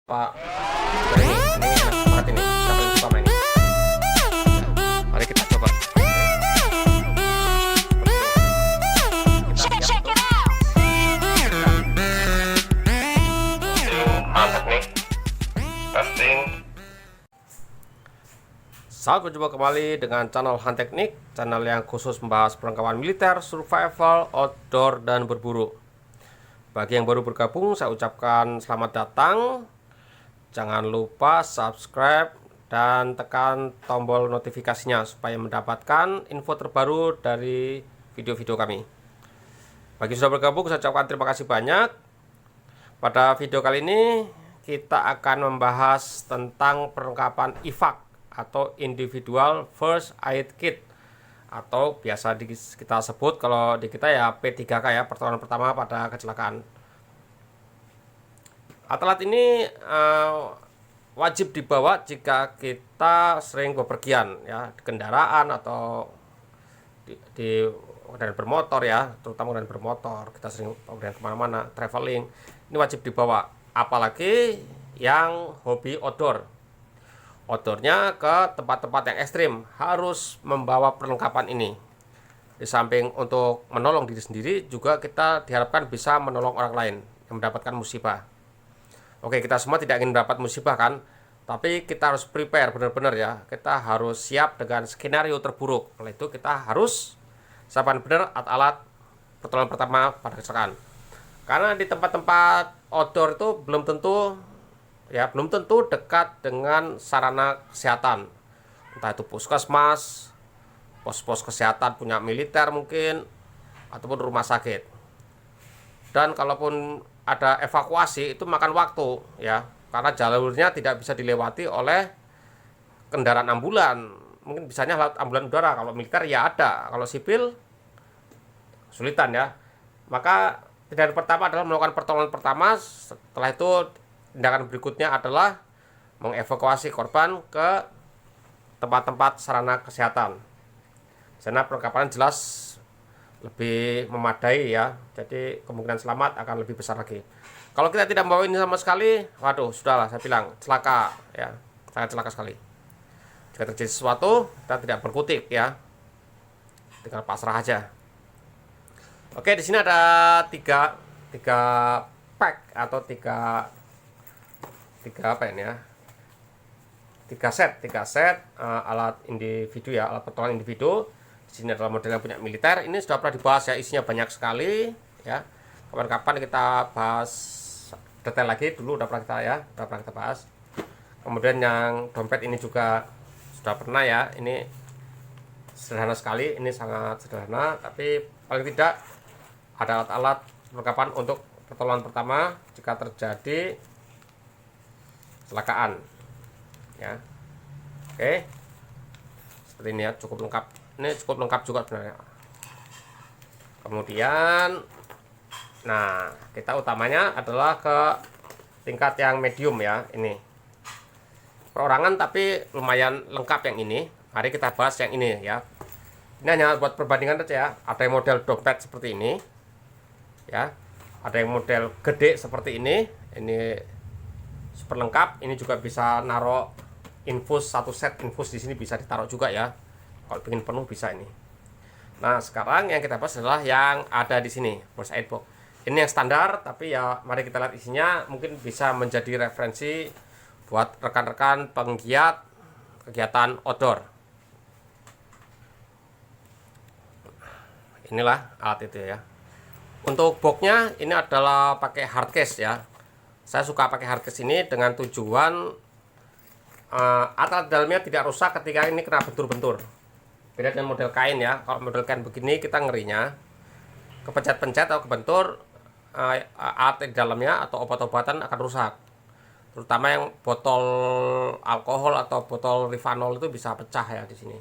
Pak. Ini enak banget ini. Saya paling suka main ini. Mari kita coba. Mantap nih. Testing. Salam, berjumpa kembali dengan channel Han Teknik, channel yang khusus membahas perlengkapan militer, survival, outdoor, dan berburu. Bagi yang baru bergabung, saya ucapkan selamat datang. Jangan lupa subscribe dan tekan tombol notifikasinya supaya mendapatkan info terbaru dari video-video kami. Bagi yang sudah bergabung, saya ucapkan terima kasih banyak. Pada video kali ini kita akan membahas tentang perlengkapan IFAK atau Individual First Aid Kit, atau biasa kita sebut kalau di kita ya P3K ya, pertolongan pertama pada kecelakaan. Alat ini wajib dibawa jika kita sering bepergian ya, di kendaraan atau di kendaraan bermotor ya, terutama kendaraan bermotor. Kita sering kemudian kemana-mana, traveling, ini wajib dibawa. Apalagi yang hobi outdoor, outdoornya ke tempat-tempat yang ekstrim, harus membawa perlengkapan ini. Di samping untuk menolong diri sendiri, juga kita diharapkan bisa menolong orang lain yang mendapatkan musibah. Oke, kita semua tidak ingin mendapat musibah kan, tapi kita harus prepare benar-benar ya. Kita harus siap dengan skenario terburuk. Oleh itu kita harus siapkan benar alat pertolongan pertama pada kecelakaan. Karena di tempat-tempat outdoor itu belum tentu dekat dengan sarana kesehatan. Entah itu puskesmas, pos-pos kesehatan punya militer mungkin, ataupun rumah sakit. Dan kalaupun ada evakuasi itu makan waktu ya, karena jalurnya tidak bisa dilewati oleh kendaraan ambulan. Mungkin bisanya lewat ambulan udara, kalau militer ya ada, kalau sipil kesulitan ya. Maka tindakan pertama adalah melakukan pertolongan pertama. Setelah itu tindakan berikutnya adalah mengevakuasi korban ke tempat-tempat sarana kesehatan. Di sana perlengkapan jelas lebih memadai ya, jadi kemungkinan selamat akan lebih besar lagi. Kalau kita tidak membawa ini sama sekali, waduh, sudahlah, saya bilang celaka ya, sangat celaka sekali. Jika terjadi sesuatu, kita tidak berkutik ya, tinggal pasrah aja. Oke, di sini ada tiga pack atau tiga apa ini ya, tiga set alat individu ya, alat pertolongan individu. Di sini adalah model yang punya militer. Ini sudah pernah dibahas ya, isinya banyak sekali ya. Kapan-kapan kita bahas detail lagi, dulu udah pernah kita bahas. Kemudian yang dompet ini juga sudah pernah ya. Ini sederhana sekali, ini sangat sederhana, tapi paling tidak ada alat-alat perlengkapan untuk pertolongan pertama jika terjadi kecelakaan ya. Oke, seperti ini ya, cukup lengkap. Ini cukup lengkap juga sebenarnya. Kemudian, nah, kita utamanya adalah ke tingkat yang medium ya. Ini perorangan tapi lumayan lengkap yang ini. Mari kita bahas yang ini ya. Ini hanya buat perbandingan saja ya. Ada yang model dompet seperti ini ya, ada yang model gede seperti ini. Ini super lengkap. Ini juga bisa naruh infus, satu set infus di sini bisa ditaruh juga ya. Kalau ingin penuh bisa ini. Nah, sekarang yang kita bahas adalah yang ada di sini, first aid box. Ini yang standar, tapi ya mari kita lihat isinya, mungkin bisa menjadi referensi buat rekan-rekan penggiat kegiatan outdoor. Inilah alat itu ya. Untuk boxnya ini adalah pakai hardcase ya. Saya suka pakai hardcase ini dengan tujuan alat dalamnya tidak rusak ketika ini kena bentur-bentur. Beda dengan model kain ya. Kalau model kain begini kita ngerinya kepencet-pencet atau kebentur, alat di dalamnya atau obat-obatan akan rusak. Terutama yang botol alkohol atau botol Rivanol itu bisa pecah ya di sini.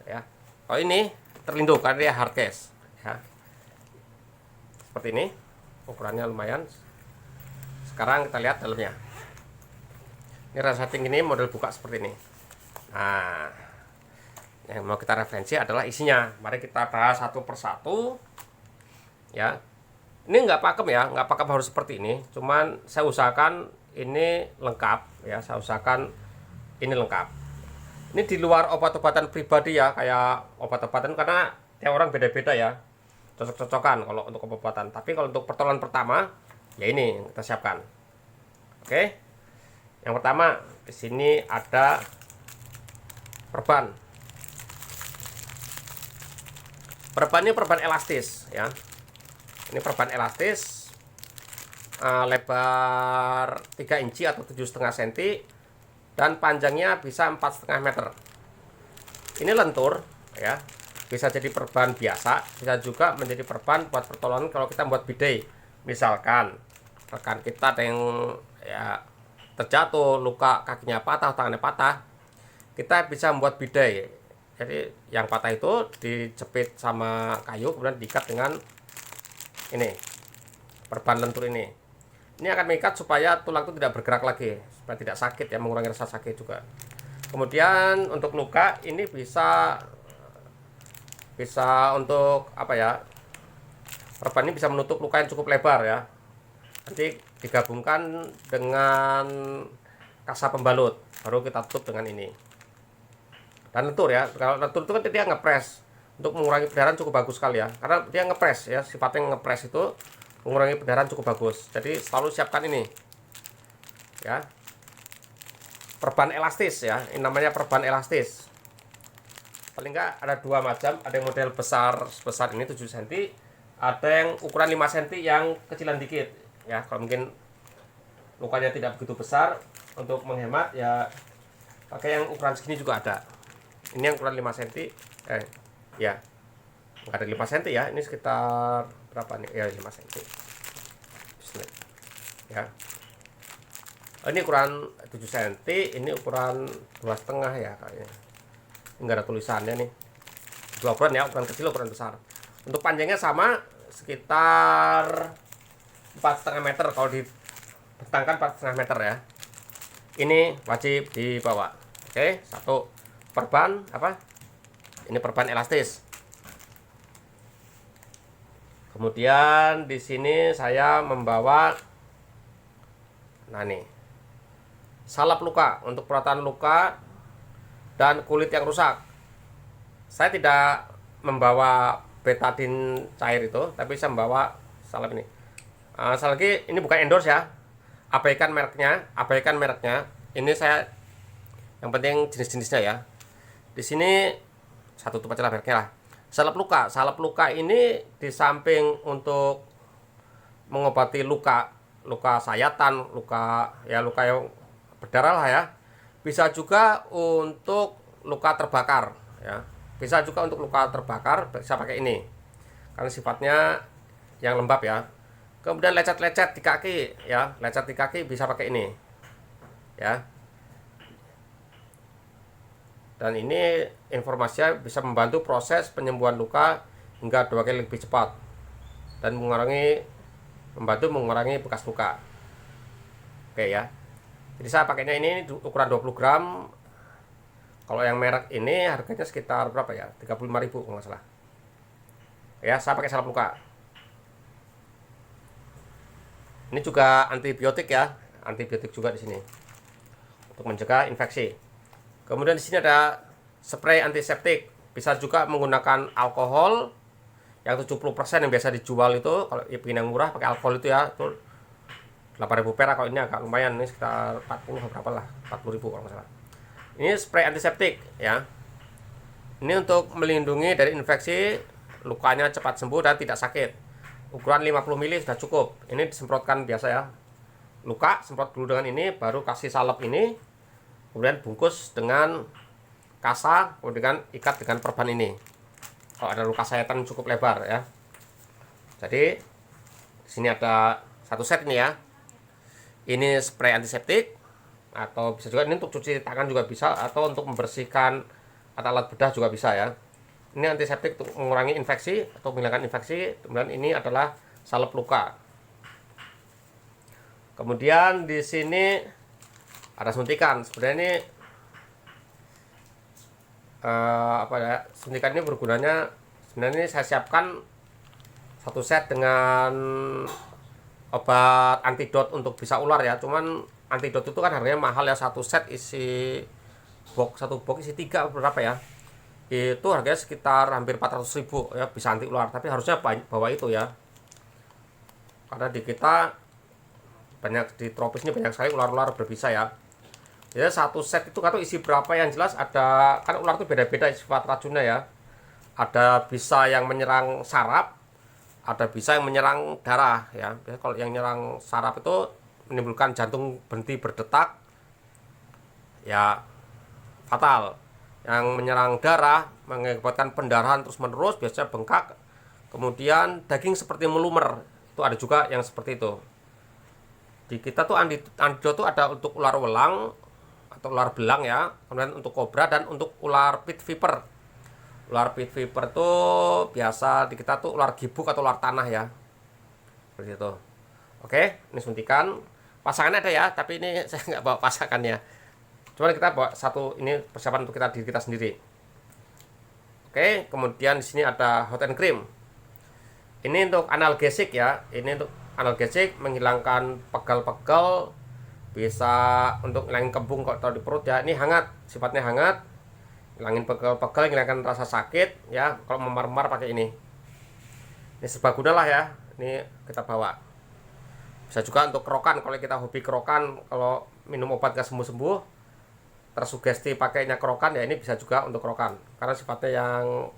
Ya. Kalau ini terlindung karena dia hardcase ya. Seperti ini. Ukurannya lumayan. Sekarang kita lihat dalamnya. Ini resleting ini model buka seperti ini. Nah, yang mau kita referensi adalah isinya. Mari kita bahas satu persatu ya. Ini nggak pakem ya, nggak pakem harus seperti ini. Cuman saya usahakan ini lengkap ya, saya usahakan ini lengkap. Ini di luar obat-obatan pribadi ya, kayak obat-obatan karena tiap orang beda-beda ya, cocok-cocokan kalau untuk obat-obatan. Tapi kalau untuk pertolongan pertama ya ini yang kita siapkan. Oke, yang pertama di sini ada perban. Perban ini perban elastis ya. Ini perban elastis, lebar 3 inci atau 7,5 cm dan panjangnya bisa 4,5 meter. Ini lentur ya, bisa jadi perban biasa, bisa juga menjadi perban buat pertolongan kalau kita buat bidet. Misalkan rekan kita ada yang ya terjatuh, luka kakinya patah, tangannya patah, kita bisa membuat bidet. Jadi yang patah itu dijepit sama kayu, kemudian diikat dengan ini perban lentur ini. Ini akan mengikat supaya tulang itu tidak bergerak lagi, supaya tidak sakit ya, mengurangi rasa sakit juga. Kemudian untuk luka ini bisa untuk apa ya? Perban ini bisa menutup luka yang cukup lebar ya. Nanti digabungkan dengan kasa pembalut, baru kita tutup dengan ini. Dan lentur ya, kalau lentur itu kan dia ngepres, untuk mengurangi perdarahan cukup bagus sekali ya, karena dia ngepres ya, sifatnya ngepres itu mengurangi perdarahan cukup bagus. Jadi selalu siapkan ini ya, perban elastis ya, ini namanya perban elastis. Paling enggak ada dua macam, ada yang model besar sebesar ini 7 cm, ada yang ukuran 5 cm yang kecilan dikit ya. Kalau mungkin lukanya tidak begitu besar, untuk menghemat ya pakai yang ukuran segini juga ada. Ini yang ukuran 5 cm ya, nggak ada 5 cm ya, ini sekitar berapa nih ya, 5 cm ya. Ini ukuran 7 cm, ini ukuran 2,5 ya kayaknya. Enggak ada tulisannya nih, dua ukuran ya, ukuran kecil ukuran besar. Untuk panjangnya sama, sekitar 4,5 meter, kalau dibentangkan 4,5 meter ya. Ini wajib dibawa. Oke, satu perban apa? Ini perban elastis. Kemudian di sini saya membawa, nah nih, salep luka untuk perawatan luka dan kulit yang rusak. Saya tidak membawa betadine cair itu, tapi saya membawa salep ini. Sekali lagi ini bukan endorse ya, abaikan mereknya. Ini saya, yang penting jenis-jenisnya ya. Di sini satu tutup aja lah mereknya lah. Salep luka ini di samping untuk mengobati luka sayatan, luka yang berdarah lah ya, bisa juga untuk luka terbakar ya. Bisa juga untuk luka terbakar, bisa pakai ini karena sifatnya yang lembab ya. Kemudian lecet-lecet di kaki ya, lecet di kaki bisa pakai ini ya. Dan ini informasinya bisa membantu proses penyembuhan luka hingga 2 kali lebih cepat dan membantu mengurangi bekas luka. Oke ya. Jadi saya pakainya ini ukuran 20 gram. Kalau yang merek ini harganya sekitar berapa ya? 35.000 kalau nggak salah. Ya, saya pakai salep luka. Ini juga antibiotik ya, antibiotik juga di sini untuk mencegah infeksi. Kemudian di sini ada spray antiseptik, bisa juga menggunakan alkohol yang 70% yang biasa dijual itu. Kalau yang murah pakai alkohol itu ya, itu 8.000 perak. Kalau ini agak lumayan, ini sekitar 40 berapa lah, 40.000 kalau nggak salah. Ini spray antiseptik ya. Ini untuk melindungi dari infeksi, lukanya cepat sembuh dan tidak sakit. Ukuran 50 ml sudah cukup. Ini disemprotkan biasa ya. Luka semprot dulu dengan ini, baru kasih salep ini, kemudian bungkus dengan kasa, kemudian ikat dengan perban ini. Kalau ada luka sayatan cukup lebar ya. Jadi di sini ada satu set ini ya. Ini spray antiseptik, atau bisa juga ini untuk cuci tangan juga bisa, atau untuk membersihkan alat bedah juga bisa ya. Ini antiseptik untuk mengurangi infeksi atau menghilangkan infeksi. Kemudian ini adalah salep luka. Kemudian di sini ada suntikan. Sebenarnya ini apa ya? Suntikan ini bergunanya, sebenarnya ini saya siapkan satu set dengan obat antidot untuk bisa ular ya. Cuman antidot itu kan harganya mahal ya, satu set isi satu box isi 3 berapa ya, itu harganya sekitar hampir 400.000 ya, bisa anti ular. Tapi harusnya bawa itu ya, karena di kita banyak, di tropis ini banyak sekali ular-ular berbisa ya. Jadi satu set itu atau isi berapa, yang jelas ada, kan ular itu beda-beda sifat racunnya ya. Ada bisa yang menyerang saraf, ada bisa yang menyerang darah ya. Biasanya kalau yang menyerang saraf itu menimbulkan jantung berhenti berdetak ya, fatal. Yang menyerang darah mengakibatkan pendarahan terus menerus, biasanya bengkak, kemudian daging seperti melumer, itu ada juga yang seperti itu. Di kita tuh antidot tuh ada untuk ular welang atau ular belang ya, kemudian untuk kobra dan untuk ular pit viper. Ular pit viper tuh biasa di kita tuh ular gibuk atau ular tanah ya, seperti itu. Oke, ini suntikan. Pasangannya ada ya, tapi ini saya nggak bawa pasangannya. Cuman kita bawa satu, ini persiapan untuk diri kita sendiri. Oke, kemudian di sini ada hot and cream. Ini untuk analgesik ya. Ini untuk analgesik, menghilangkan pegal-pegal, bisa untuk ngilangin kembung kalau di perut ya. Ini hangat, sifatnya hangat, ngilangin pegal-pegal, ngilangkan rasa sakit ya. Kalau memar-memar pakai ini. Ini serbaguna lah ya. Ini kita bawa. Bisa juga untuk kerokan, kalau kita hobi kerokan, kalau minum obat gak sembuh-sembuh, tersugesti pakainya kerokan ya, ini bisa juga untuk kerokan karena sifatnya yang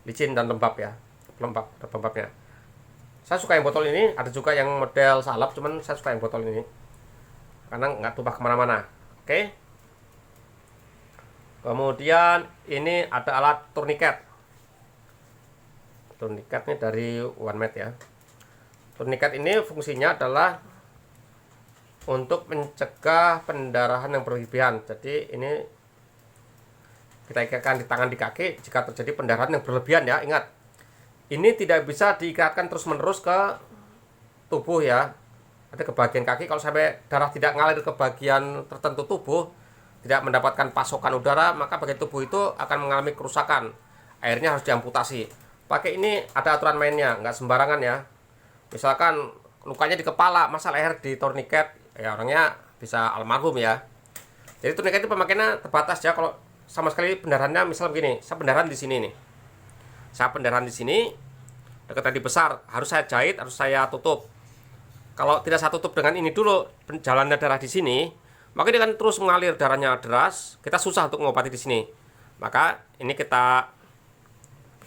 licin dan lembab ya, lembabnya. Saya suka yang botol ini, ada juga yang model salep, cuman saya suka yang botol ini karena nggak tumpah kemana-mana. Oke. Kemudian ini ada alat turniket. Turniket ini dari OneMed ya. Turniket ini fungsinya adalah untuk mencegah pendarahan yang berlebihan. Jadi ini kita ikatkan di tangan, di kaki jika terjadi pendarahan yang berlebihan ya. Ingat, ini tidak bisa diikatkan terus-menerus ke tubuh ya. Ada ke bagian kaki, kalau sampai darah tidak ngalir ke bagian tertentu tubuh, tidak mendapatkan pasokan udara, maka bagian tubuh itu akan mengalami kerusakan. Akhirnya harus diamputasi. Pakai ini ada aturan mainnya, nggak sembarangan ya. Misalkan lukanya di kepala, masa leher di tourniquet, ya orangnya bisa almarhum ya. Jadi tourniquet itu pemakaiannya terbatas ya. Kalau sama sekali pendarahannya, misal begini, saya pendarahan di sini nih. Saya pendarahan di sini, dekat tadi besar, harus saya jahit, harus saya tutup. Kalau tidak saya tutup dengan ini dulu, jalannya darah di sini, maka dia akan terus mengalir darahnya deras. Kita susah untuk mengobati di sini. Maka ini kita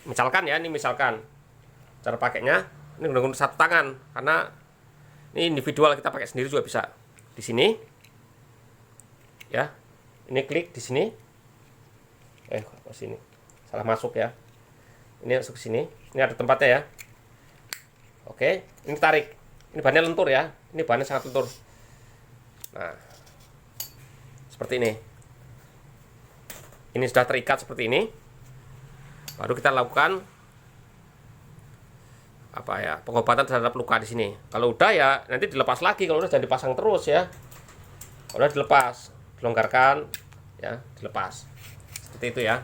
misalkan ya, ini misalkan cara pakainya, ini menggunakan satu tangan karena ini individual, kita pakai sendiri juga bisa. Di sini, ya, ini klik di sini. Ke sini, salah masuk ya. Ini masuk ke sini. Ini ada tempatnya ya. Oke, ini tarik. Ini bahannya lentur ya. Ini bahannya sangat lentur. Nah, seperti ini. Ini sudah terikat seperti ini. Baru kita lakukan apa ya, pengobatan terhadap luka di sini. Kalau udah ya nanti dilepas lagi. Kalau udah jangan dipasang terus ya. Kalau udah dilepas, dilonggarkan ya, dilepas. Seperti itu ya.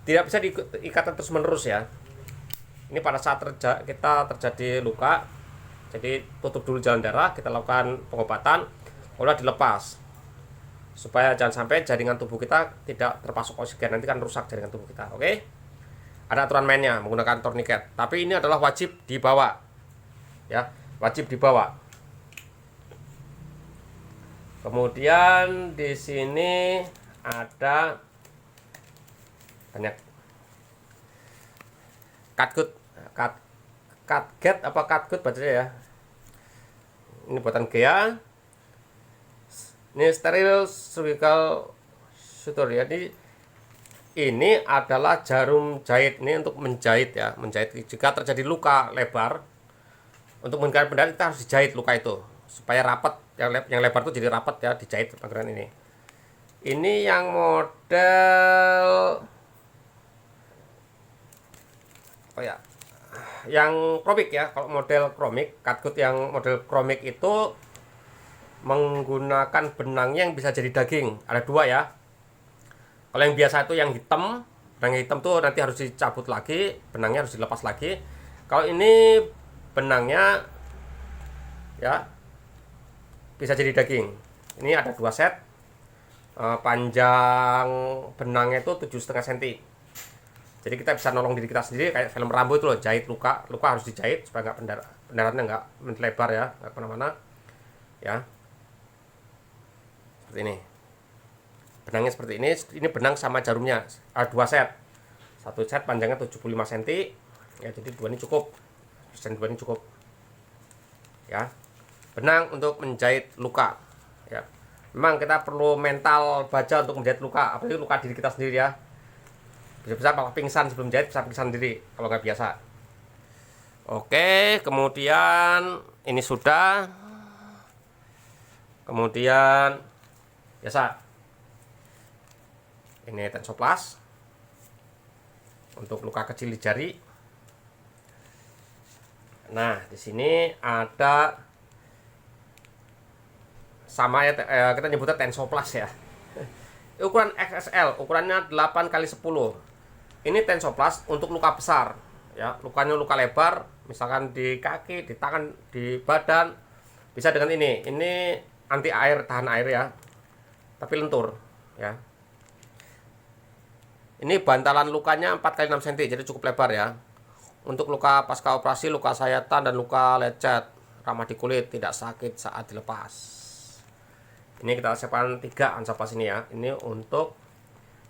Tidak bisa diikatan terus menerus ya. Ini pada saat kita terjadi luka, jadi tutup dulu jalan darah, kita lakukan pengobatan, kalau udah dilepas. Supaya jangan sampai jaringan tubuh kita tidak terpasok oksigen, nanti kan rusak jaringan tubuh kita. Oke? Ada aturan mainnya menggunakan tourniquet, tapi ini adalah wajib dibawa. Ya, wajib dibawa. Kemudian di sini ada banyak catgut apa catgut bacanya ya. Ini buatan Gea. Ini steril surgical suture ya. Ini adalah jarum jahit, ini untuk menjahit ya, menjahit jika terjadi luka lebar. Untuk menghindari pendarahan kita harus dijahit luka itu supaya rapat, yang lebar itu jadi rapat ya, dijahit bagian ini. Ini yang model yang kromik ya. Kalau model kromik, catgut yang model kromik itu menggunakan benangnya yang bisa jadi daging. Ada dua ya. Kalau yang biasa itu yang hitam, benang hitam tuh nanti harus dicabut lagi, benangnya harus dilepas lagi. Kalau ini benangnya ya bisa jadi daging. Ini ada 2 set. Panjang benangnya itu 7,5 cm. Jadi kita bisa nolong diri kita sendiri kayak film Rambo itu loh, jahit luka harus dijahit supaya nggak pendaratannya nggak melebar ya, nggak kemana-mana ya. Seperti ini, benangnya seperti ini benang sama jarumnya. 2 set, 1 set panjangnya 75 cm ya, jadi 2 ini cukup, 2 ini cukup ya. Benang untuk menjahit luka ya. Memang kita perlu mental baja untuk menjahit luka, apalagi luka diri kita sendiri ya. Bisa malah pingsan sebelum jahit, bisa pingsan sendiri kalau nggak biasa. Oke, kemudian ini sudah. Kemudian biasa ini Tensoplas untuk luka kecil di jari. Nah, di sini ada sama ya, kita nyebutnya Tensoplas ya. Ukuran XXL, ukurannya 8x10. Ini Tensoplas untuk luka besar ya, lukanya luka lebar, misalkan di kaki, di tangan, di badan, bisa dengan ini. Ini anti air, tahan air ya, tapi lentur ya. Ini bantalan lukanya 4x6 cm, jadi cukup lebar ya. Untuk luka pasca operasi, luka sayatan dan luka lecet, ramah di kulit, tidak sakit saat dilepas. Ini kita siapkan 3 Hansaplast ini ya. Ini untuk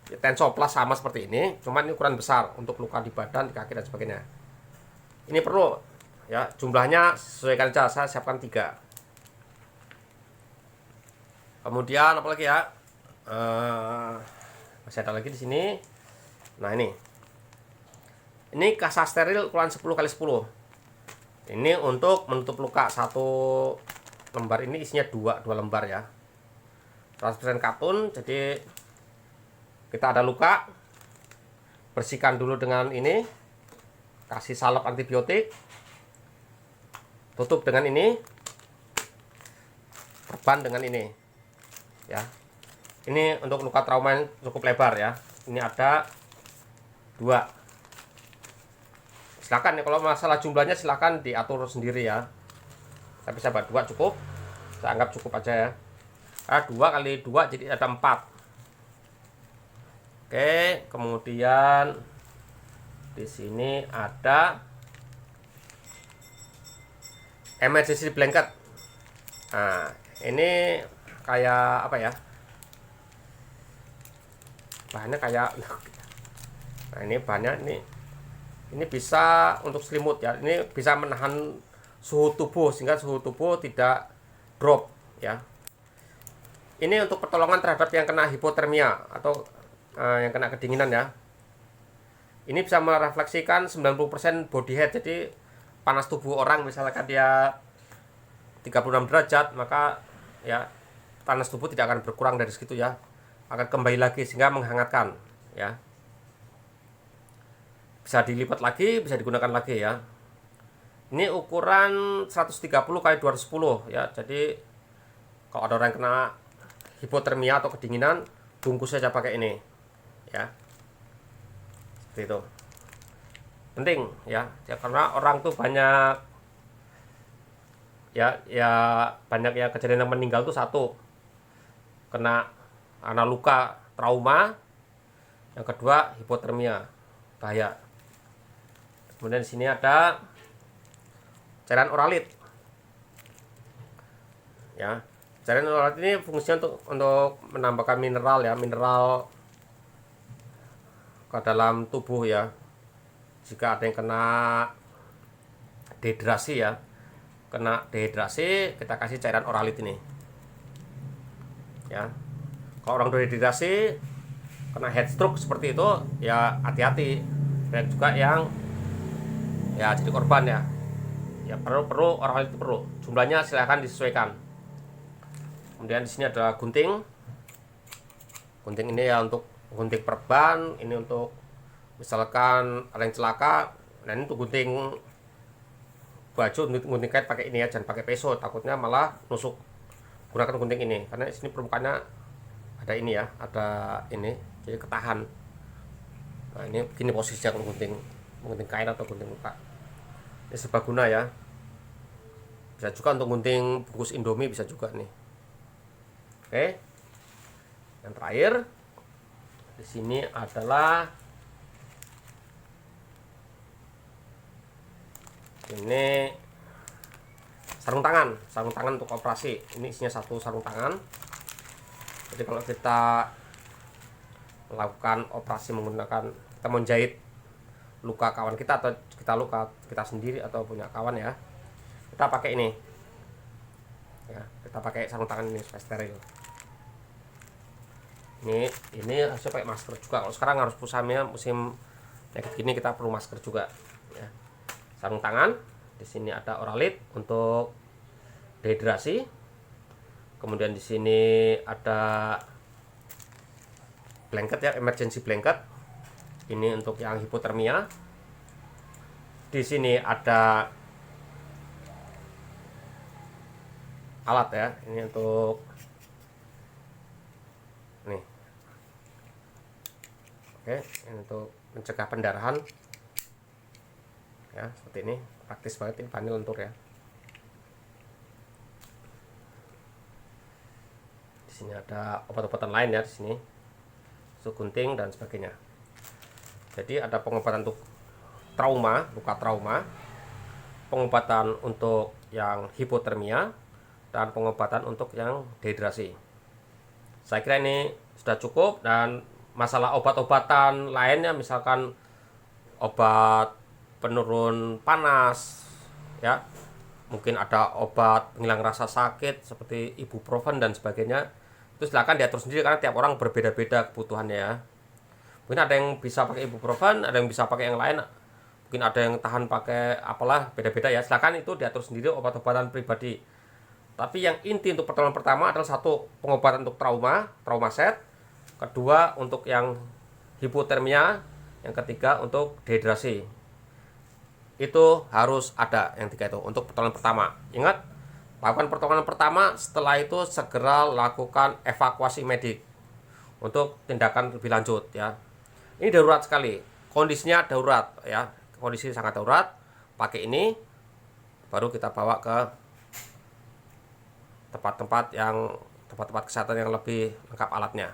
Tensoplas sama seperti ini, cuman ini ukuran besar untuk luka di badan, di kaki dan sebagainya. Ini perlu ya, jumlahnya sesuaikan aja, saya siapkan 3. Kemudian apa lagi ya? Masih ada lagi di sini. Nah, ini kasa steril ukuran 10x10. Ini untuk menutup luka. 1 lembar ini isinya 2 lembar ya. 100% katun, jadi kita ada luka, bersihkan dulu dengan ini, kasih salep antibiotik, tutup dengan ini, perban dengan ini ya. Ini untuk luka trauma yang cukup lebar ya. Ini ada 2. Silakan ya, kalau masalah jumlahnya silakan diatur sendiri ya, tapi saya buat 2 cukup, saya anggap cukup aja ya. 2 kali 2 jadi ada 4. Oke, kemudian di sini ada emergency blanket. Nah, ini kayak apa ya? Bahannya kayak, nah ini bahannya ini bisa untuk selimut ya. Ini bisa menahan suhu tubuh sehingga suhu tubuh tidak drop ya. Ini untuk pertolongan terhadap yang kena hipotermia atau yang kena kedinginan ya. Ini bisa merefleksikan 90% body heat. Jadi panas tubuh orang, misalkan dia 36 derajat, maka ya panas tubuh tidak akan berkurang dari segitu ya, akan kembali lagi sehingga menghangatkan ya. Bisa dilipat lagi, bisa digunakan lagi ya. Ini ukuran 130x210 ya. Jadi kalau ada orang yang kena hipotermia atau kedinginan, bungkus saja pakai ini ya. Seperti itu. Penting ya, karena orang tuh banyak ya banyak ya kejadian yang meninggal tuh 1 kena luka trauma, yang kedua hipotermia, bahaya. Kemudian di sini ada cairan oralit ya. Cairan oralit ini fungsinya untuk menambahkan mineral ya, mineral ke dalam tubuh ya. Jika ada yang kena dehidrasi ya, kita kasih cairan oralit ini ya. Kalau orang dehidrasi, kena heat stroke seperti itu ya, hati-hati. Banyak juga yang ya jadi korban ya. Ya perlu oralit itu perlu. Jumlahnya silahkan disesuaikan. Kemudian di sini ada gunting. Gunting ini ya untuk gunting perban, ini untuk misalkan ada yang celaka. Nah, ini untuk gunting baju, gunting kait pakai ini ya, jangan pakai peso, takutnya malah nusuk. Gunakan gunting ini karena di sini permukaannya ada ini ya, ada ini, jadi ketahan. Nah, ini begini posisinya kalau gunting kain atau gunting luka. Ini serbaguna ya, Bisa juga untuk gunting bungkus Indomie, bisa juga nih. Oke. Yang terakhir di sini adalah ini sarung tangan untuk operasi. Ini isinya satu sarung tangan. Jadi kalau kita melakukan operasi menggunakan, kita menjahit luka kawan kita atau kita luka kita sendiri atau punya kawan ya, kita pakai ini ya, kita pakai sarung tangan ini supaya steril. Ini harus pakai masker juga. Kalau sekarang harus musim penyakit gini, kita perlu masker juga ya. Sarung tangan, di sini ada Oralit untuk dehidrasi. Kemudian di sini ada blanket ya, emergency blanket. Ini untuk yang hipotermia. Di sini ada alat ya, ini untuk nih. Oke, ini untuk mencegah pendarahan. Ya, seperti ini. Praktis banget ini panel untuk ya. Di sini ada obat-obatan lain ya di sini. Gunting dan sebagainya. Jadi ada pengobatan untuk trauma, luka trauma, pengobatan untuk yang hipotermia, dan pengobatan untuk yang dehidrasi. Saya kira ini sudah cukup. Dan masalah obat-obatan lainnya, misalkan obat penurun panas ya, mungkin ada obat penghilang rasa sakit seperti ibuprofen dan sebagainya, itu silakan diatur sendiri karena tiap orang berbeda-beda kebutuhannya ya. Mungkin ada yang bisa pakai ibuprofen, ada yang bisa pakai yang lain, mungkin ada yang tahan pakai apalah, beda-beda ya. Silakan itu diatur sendiri obat-obatan pribadi. Tapi yang inti untuk pertolongan pertama adalah satu, pengobatan untuk trauma set. Kedua, untuk yang hipotermia. Yang ketiga, untuk dehidrasi. Itu harus ada yang tiga itu untuk pertolongan pertama. Ingat, lakukan pertolongan pertama, setelah itu segera lakukan evakuasi medik untuk tindakan lebih lanjut ya. Ini darurat sekali, kondisinya darurat ya, kondisi sangat darurat. Pakai ini, baru kita bawa ke tempat-tempat kesehatan yang lebih lengkap alatnya.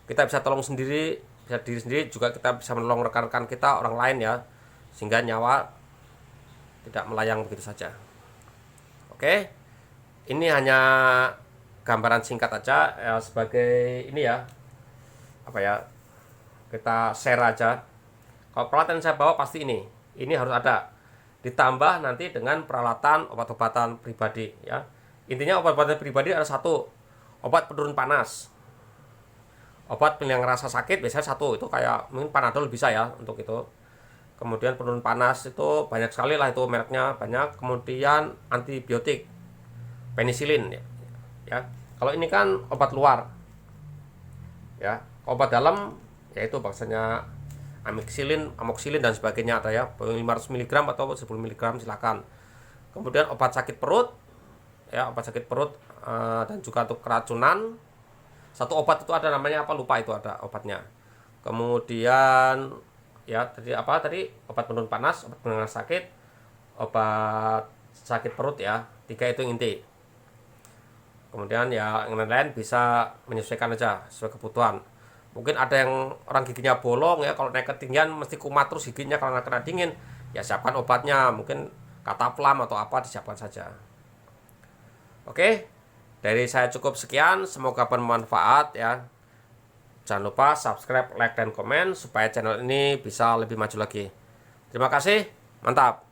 Kita bisa tolong sendiri, bisa diri sendiri, juga kita bisa menolong rekan-rekan kita, orang lain ya, sehingga nyawa tidak melayang begitu saja. Oke, ini hanya gambaran singkat aja ya, sebagai ini ya, apa ya, kita share aja. Kalau peralatan yang saya bawa pasti ini harus ada, ditambah nanti dengan peralatan obat-obatan pribadi ya. Intinya obat-obatan pribadi ada satu, obat penurun panas, obat penghilang rasa sakit biasanya satu, itu kayak mungkin Panadol bisa ya untuk itu. Kemudian penurun panas itu banyak sekali lah, itu mereknya banyak. Kemudian antibiotik, penisilin ya. Kalau ini kan obat luar ya, obat dalam yaitu bahasanya amoxicillin dan sebagainya ada ya, 500 mg atau 10 mg silakan. Kemudian obat sakit perut ya, obat sakit perut dan juga untuk keracunan. Satu obat itu ada namanya apa, lupa itu ada obatnya. Kemudian ya tadi obat penurun panas, obat penurun sakit, obat sakit perut ya, 3 itu yang inti. Kemudian ya yang lain-lain bisa menyesuaikan aja sesuai kebutuhan. Mungkin ada yang orang giginya bolong ya, kalau naik ketinggian mesti kumat terus giginya karena kena dingin, ya siapkan obatnya, mungkin Cataplam atau apa disiapkan saja. Oke, dari saya cukup sekian, semoga bermanfaat ya. Jangan lupa subscribe, like, dan komen supaya channel ini bisa lebih maju lagi. Terima kasih, mantap.